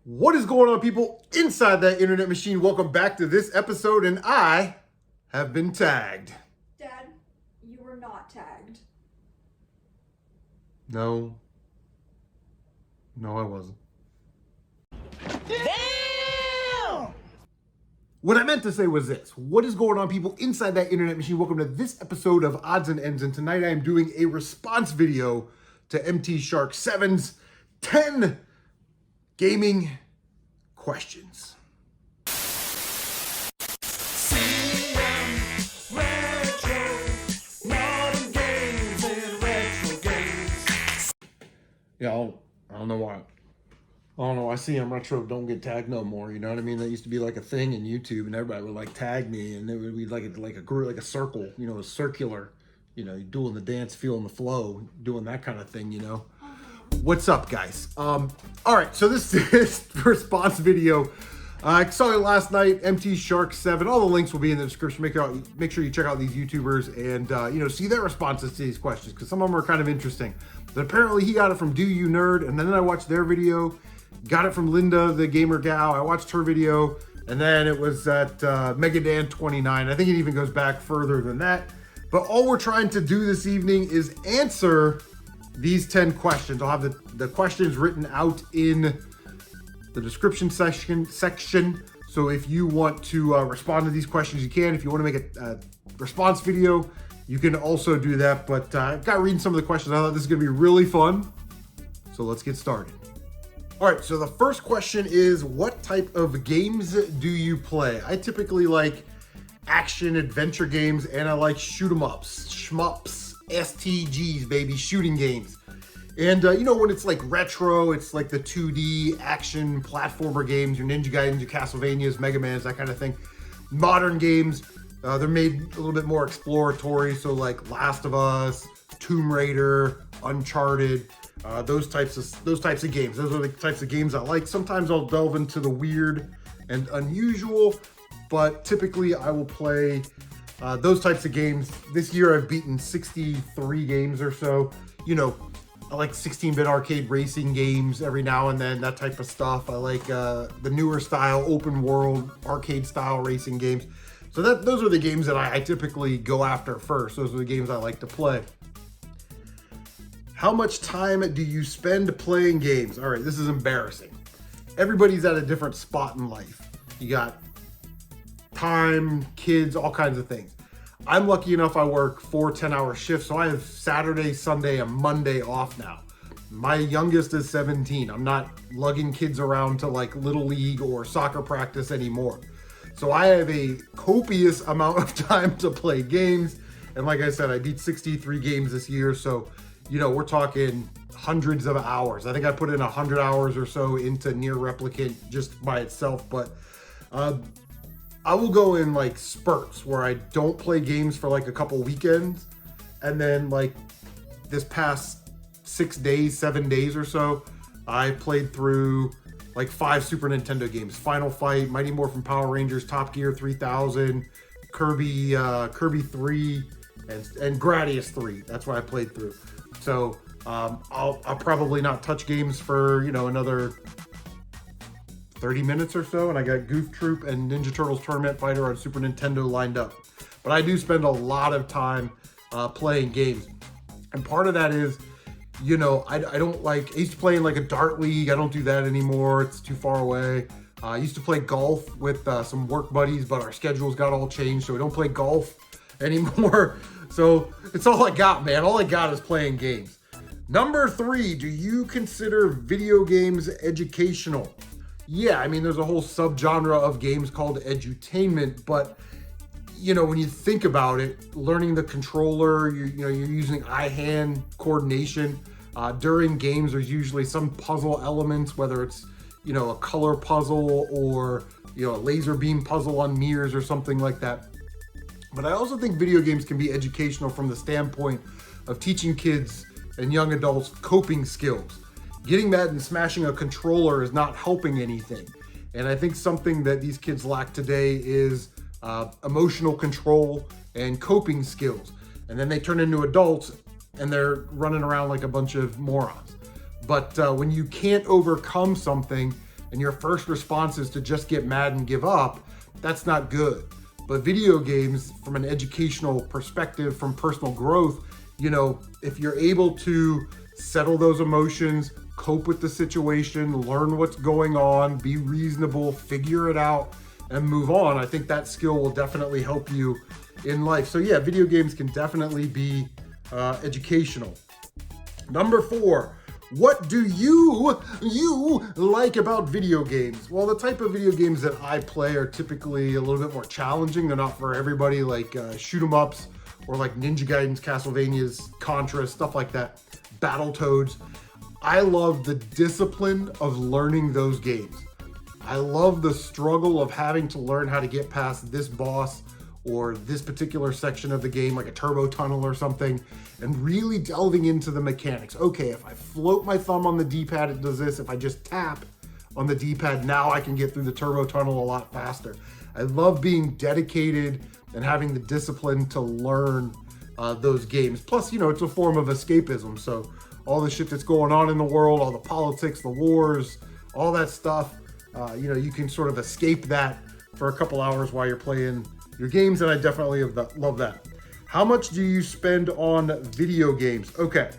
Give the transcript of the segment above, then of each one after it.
What is going on, people inside that internet machine? Welcome back to this episode, and I have been tagged. Dad, you were not tagged. No, I wasn't. Damn! What I meant to say was this. What is going on, people inside that internet machine? Welcome to this episode of Odds and Ends, and tonight I am doing a response video to mtshark7's 10 gaming questions. Yeah, I don't know why. I don't know why CM Retro don't get tagged no more. You know what I mean? That used to be like a thing in YouTube, and everybody would like tag me, and it would be like a circle, you know, a circular, you know, doing the dance, feeling the flow, doing that kind of thing, you know. What's up, guys? All right, so this is response video. I saw it last night. mtshark7. All the links will be in the description. Make sure you check out these YouTubers and you know, see their responses to these questions, because some of them are kind of interesting. But apparently he got it from Do You Nerd, and then I watched their video. Got it from Linda, the gamer gal. I watched her video, and then it was at Megadan29. I think it even goes back further than that. But all we're trying to do this evening is answer these 10 questions. I'll have the questions written out in the description section. So if you want to respond to these questions, you can. If you want to make a response video, you can also do that. But I got reading some of the questions. I thought this is going to be really fun. So let's get started. All right, so the first question is, what type of games do you play? I typically like action adventure games, and I like shoot 'em ups, shmups, STGs, baby, shooting games. And you know, when it's like retro, it's like the 2D action platformer games, your Ninja Gaidens, your Castlevanias, Mega Mans, that kind of thing. Modern games, they're made a little bit more exploratory, so like Last of Us, Tomb Raider, Uncharted, those types of games. Those are the types of games I like. Sometimes I'll delve into the weird and unusual, but typically I will play those types of games. This year I've beaten 63 games or so. You know, I like 16-bit arcade racing games every now and then, that type of stuff. I like the newer style, open world, arcade style racing games. So those are the games that I typically go after first. Those are the games I like to play. How much time do you spend playing games? All right, this is embarrassing. Everybody's at a different spot in life. You got time, kids, all kinds of things. I'm lucky enough I work 4 10-hour shifts, so I have Saturday, Sunday, and Monday off now. My youngest is 17. I'm not lugging kids around to like Little League or soccer practice anymore. So I have a copious amount of time to play games. And like I said, I beat 63 games this year, so you know, we're talking hundreds of hours. I think I put in 100 hours or so into Near Replicant just by itself, but I will go in like spurts where I don't play games for like a couple weekends, and then like this past 7 days or so, I played through like 5 Super Nintendo games: Final Fight, Mighty Morphin Power Rangers, Top Gear 3000, Kirby 3, and Gradius 3. That's what I played through. So I'll probably not touch games for, you know, another 30 minutes or so, and I got Goof Troop and Ninja Turtles Tournament Fighter on Super Nintendo lined up. But I do spend a lot of time playing games, and part of that is, you know, I don't like, I used to play in like a dart league. I don't do that anymore. It's too far away. I used to play golf with some work buddies, but our schedules got all changed, so we don't play golf anymore. So it's all I got, man. All I got is playing games. Number 3, do you consider video games educational? Yeah, I mean, there's a whole subgenre of games called edutainment, but you know, when you think about it, learning the controller, you know, you're using eye-hand coordination. During games, there's usually some puzzle elements, whether it's, you know, a color puzzle or, you know, a laser beam puzzle on mirrors or something like that. But I also think video games can be educational from the standpoint of teaching kids and young adults coping skills. Getting mad and smashing a controller is not helping anything. And I think something that these kids lack today is emotional control and coping skills. And then they turn into adults and they're running around like a bunch of morons. But when you can't overcome something, and your first response is to just get mad and give up, that's not good. But video games, from an educational perspective, from personal growth, you know, if you're able to settle those emotions, cope with the situation, learn what's going on, be reasonable, figure it out, and move on, I think that skill will definitely help you in life. So yeah, video games can definitely be educational. Number 4, what do you like about video games? Well, the type of video games that I play are typically a little bit more challenging. They're not for everybody, like shoot 'em ups or like Ninja Gaiden's, Castlevania's, Contra, stuff like that, Battletoads. I love the discipline of learning those games. I love the struggle of having to learn how to get past this boss or this particular section of the game, like a turbo tunnel or something, and really delving into the mechanics. Okay, if I float my thumb on the D-pad, it does this. If I just tap on the D-pad, now I can get through the turbo tunnel a lot faster. I love being dedicated and having the discipline to learn those games. Plus, you know, it's a form of escapism. So all the shit that's going on in the world, all the politics, the wars, all that stuff, you know, you can sort of escape that for a couple hours while you're playing your games, and I definitely love that. How much do you spend on video games? Okay,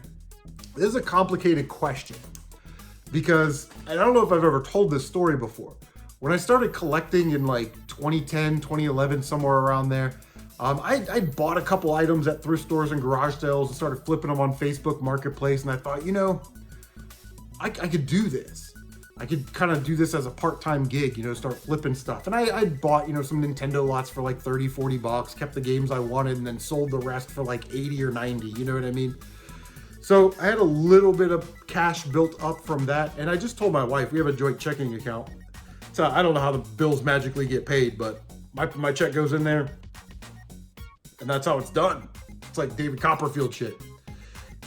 this is a complicated question because I don't know if I've ever told this story before. When I started collecting in like 2010, 2011, somewhere around there, I bought a couple items at thrift stores and garage sales and started flipping them on Facebook Marketplace, and I thought, you know, I could do this. I could kind of do this as a part-time gig, you know, start flipping stuff. And I bought, you know, some Nintendo lots for like 30, 40 bucks, kept the games I wanted, and then sold the rest for like 80 or 90, you know what I mean? So I had a little bit of cash built up from that. And I just told my wife, we have a joint checking account. So I don't know how the bills magically get paid, but my check goes in there and that's how it's done. It's like David Copperfield shit.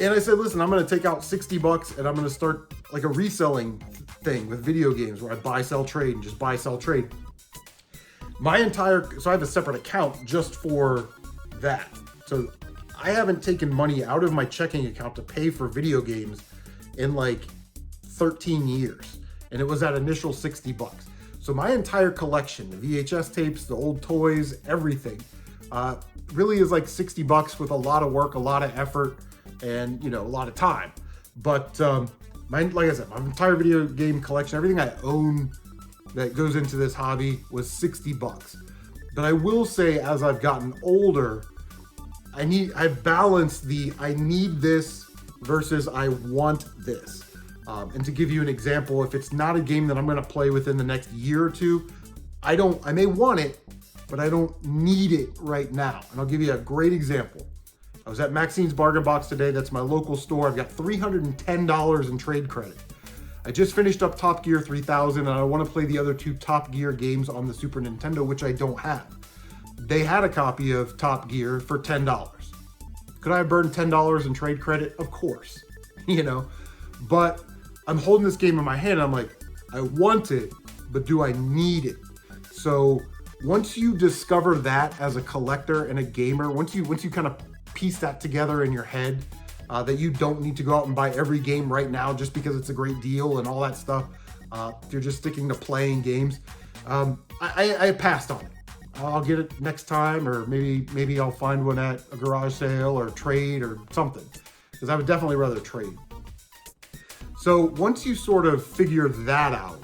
And I said, listen, I'm going to take out 60 bucks and I'm going to start like a reselling thing with video games where I buy, sell, trade, and just buy, sell, trade. So I have a separate account just for that. So I haven't taken money out of my checking account to pay for video games in like 13 years. And it was that initial 60 bucks. So my entire collection, the VHS tapes, the old toys, everything, really is like 60 bucks with a lot of work, a lot of effort, and, you know, a lot of time. But like I said, my entire video game collection, everything I own that goes into this hobby was 60 bucks. But I will say, as I've gotten older, I've balanced the I need this versus I want this. And to give you an example, if it's not a game that I'm going to play within the next year or two, I may want it, but I don't need it right now. And I'll give you a great example. I was at Maxine's Bargain Box today. That's my local store. I've got $310 in trade credit. I just finished up Top Gear 3000 and I want to play the other 2 Top Gear games on the Super Nintendo, which I don't have. They had a copy of Top Gear for $10. Could I have burned $10 in trade credit? Of course, you know, but I'm holding this game in my hand. I'm like, I want it, but do I need it? So once you discover that as a collector and a gamer, once you kind of piece that together in your head, that you don't need to go out and buy every game right now just because it's a great deal and all that stuff. If you're just sticking to playing games, I passed on it. I'll get it next time, or maybe I'll find one at a garage sale or trade or something, because I would definitely rather trade. So once you sort of figure that out,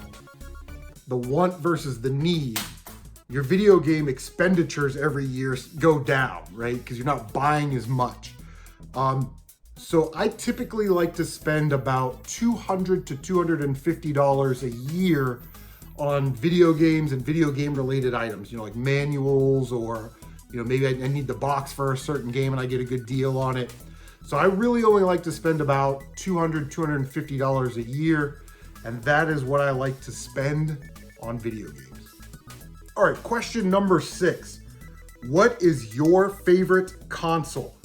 the want versus the need, your video game expenditures every year go down, right? Because you're not buying as much. So I typically like to spend about $200 to $250 a year on video games and video game related items, you know, like manuals, or, you know, maybe I need the box for a certain game and I get a good deal on it. So I really only like to spend about $200, $250 a year. And that is what I like to spend on video games. All right, question number 6. What is your favorite console?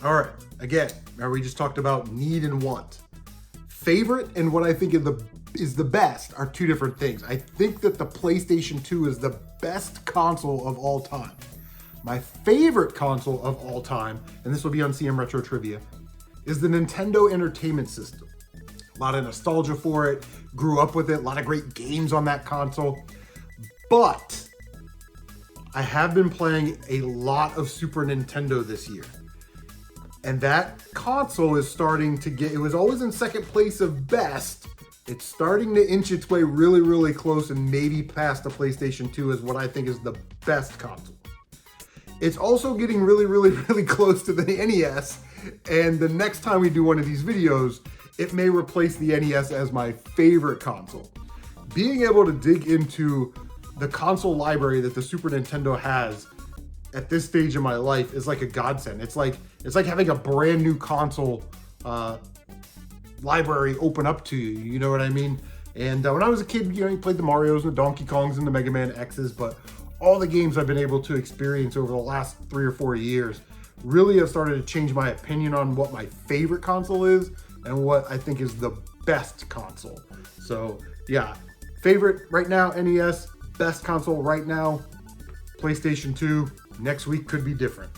All right, again, now we just talked about need and want. Favorite and what I think is the best are 2 different things. I think that the PlayStation 2 is the best console of all time. My favorite console of all time, and this will be on CM Retro Trivia, is the Nintendo Entertainment System. A lot of nostalgia for it. Grew up with it. A lot of great games on that console. But I have been playing a lot of Super Nintendo this year. And that console is starting to get, it was always in second place of best. It's starting to inch its way really, really close and maybe past the PlayStation 2 as what I think is the best console. It's also getting really, really, really close to the NES. And the next time we do one of these videos, it may replace the NES as my favorite console. Being able to dig into the console library that the Super Nintendo has at this stage of my life is like a godsend. It's like having a brand new console library open up to you. You know what I mean? And when I was a kid, you know, you played the Marios and the Donkey Kongs and the Mega Man X's, but all the games I've been able to experience over the last 3 or 4 years really have started to change my opinion on what my favorite console is and what I think is the best console. So yeah, favorite right now, NES, best console right now, PlayStation 2. Next week could be different.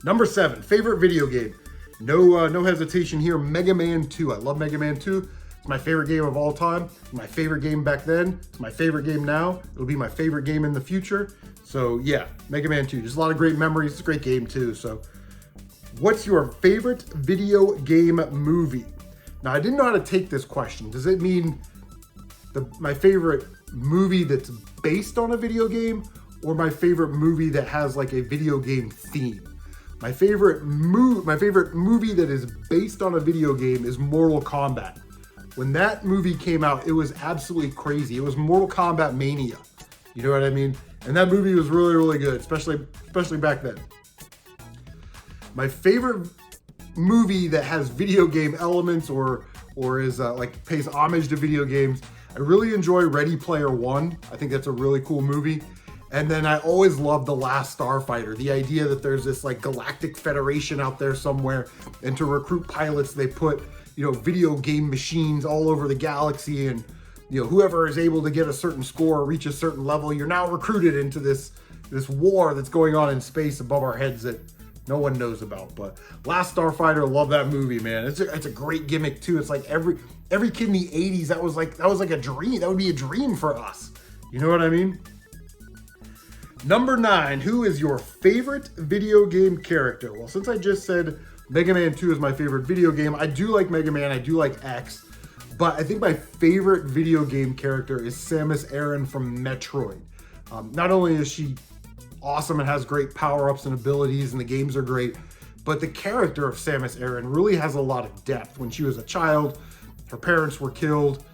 Number 7, favorite video game. No hesitation here, Mega Man 2. I love Mega Man 2. It's my favorite game of all time. My favorite game back then. It's my favorite game now. It'll be my favorite game in the future. So yeah, Mega Man 2. Just a lot of great memories. It's a great game too. So what's your favorite video game movie? Now I didn't know how to take this question. Does it mean my favorite movie that's based on a video game or my favorite movie that has like a video game theme? My favorite movie that is based on a video game is Mortal Kombat. When that movie came out, it was absolutely crazy. It was Mortal Kombat Mania. You know what I mean? And that movie was really, really good, especially back then. My favorite movie that has video game elements or is like pays homage to video games, I really enjoy Ready Player One. I think that's a really cool movie. And then I always love The Last Starfighter. The idea that there's this like galactic federation out there somewhere, and to recruit pilots, they put, you know, video game machines all over the galaxy, and, you know, whoever is able to get a certain score or reach a certain level, you're now recruited into this war that's going on in space above our heads that no one knows about. But Last Starfighter, love that movie, man. It's a great gimmick too. It's like every kid in the 80s, that was like a dream. That would be a dream for us. You know what I mean? Number 9, who is your favorite video game character? Well, since I just said Mega Man 2 is my favorite video game, I do like Mega Man, I do like X, but I think my favorite video game character is Samus Aran from Metroid. Not only is she awesome and has great power-ups and abilities and the games are great, but the character of Samus Aran really has a lot of depth. When she was a child, her parents were killed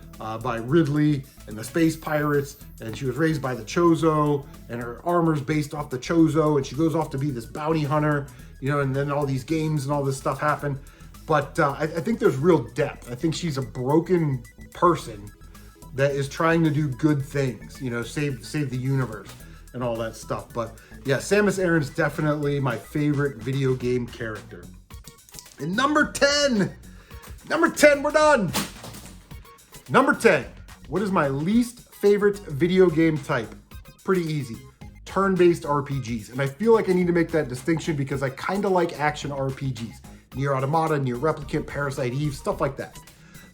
by Ridley and the space pirates, and she was raised by the Chozo, and her armor's based off the Chozo, and she goes off to be this bounty hunter, you know, and then all these games and all this stuff happen. But I think there's real depth. I think she's a broken person that is trying to do good things, you know, save the universe and all that stuff. But yeah, Samus Aran's definitely my favorite video game character. And number 10, we're done. Number 10, what is my least favorite video game type? Pretty easy, turn-based RPGs. And I feel like I need to make that distinction because I kind of like action RPGs. Nier Automata, Nier Replicant, Parasite Eve, stuff like that.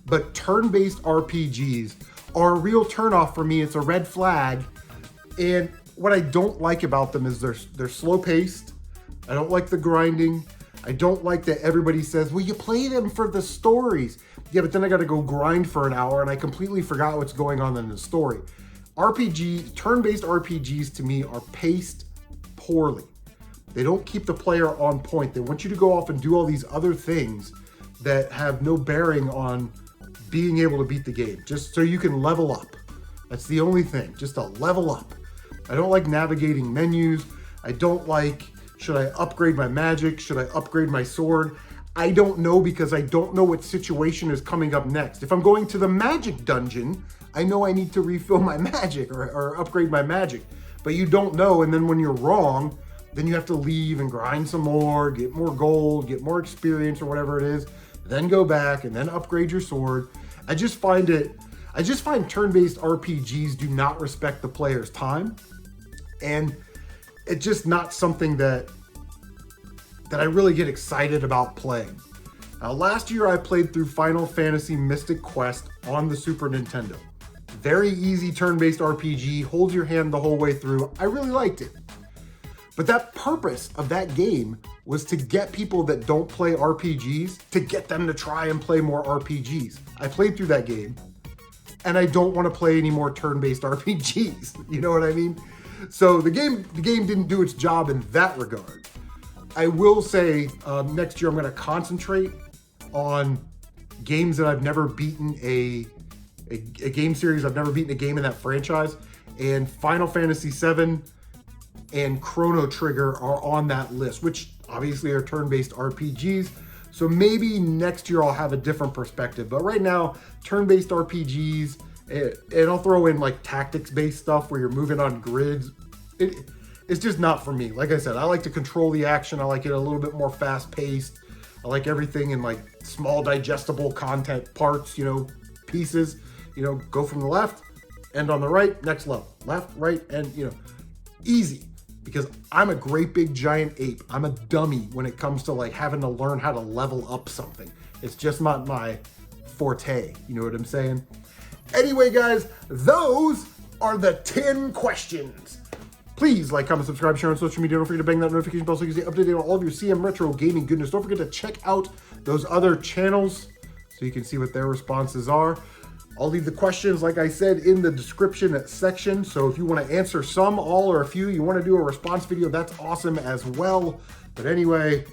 But turn-based RPGs are a real turnoff for me. It's a red flag. And what I don't like about them is they're slow-paced. I don't like the grinding. I don't like that everybody says, well, you play them for the stories. Yeah, but then I got to go grind for an hour and I completely forgot what's going on in the story. Turn-based RPGs to me are paced poorly. They don't keep the player on point. They want you to go off and do all these other things that have no bearing on being able to beat the game, just so you can level up. That's the only thing, just to level up. I don't like navigating menus. I don't like, should I upgrade my magic? Should I upgrade my sword? I don't know, because I don't know what situation is coming up next. If I'm going to the magic dungeon, I know I need to refill my magic or upgrade my magic, but you don't know. And then when you're wrong, then you have to leave and grind some more, get more gold, get more experience or whatever it is, then go back and then upgrade your sword. I just find turn-based RPGs do not respect the player's time. And it's just not something that I really get excited about playing. Last year I played through Final Fantasy Mystic Quest on the Super Nintendo. Very easy turn-based RPG, holds your hand the whole way through. I really liked it. But that purpose of that game was to get people that don't play RPGs, to get them to try and play more RPGs. I played through that game, and I don't want to play any more turn-based RPGs. You know what I mean? So the game didn't do its job in that regard. I will say next year I'm going to concentrate on games that I've never beaten a game series. I've never beaten a game in that franchise, and Final Fantasy VII and Chrono Trigger are on that list, which obviously are turn-based RPGs. So maybe next year I'll have a different perspective. But right now, turn-based RPGs, and I'll throw in like tactics-based stuff where you're moving on grids. It's just not for me. Like I said, I like to control the action. I like it a little bit more fast-paced. I like everything in like small digestible content parts, pieces. Go from the left, end on the right, next level. Left, right, and easy. Because I'm a great big giant ape. I'm a dummy when it comes to like having to learn how to level up something. It's just not my forte. You know what I'm saying? Anyway, guys, those are the 10 questions. Please like, comment, subscribe, share on social media. Don't forget to bang that notification bell so you can stay updated on all of your CM Retro gaming goodness. Don't forget to check out those other channels so you can see what their responses are. I'll leave the questions, like I said, in the description section. So if you want to answer some, all, or a few, you want to do a response video, that's awesome as well. But anyway,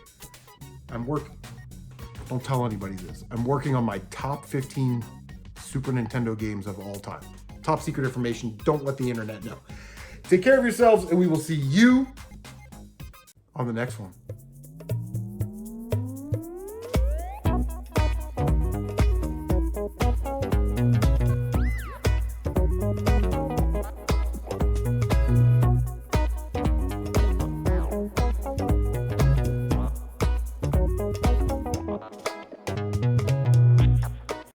don't tell anybody this. I'm working on my top 15 Super Nintendo games of all time. Top secret information. Don't let the internet know. Take care of yourselves, and we will see you on the next one.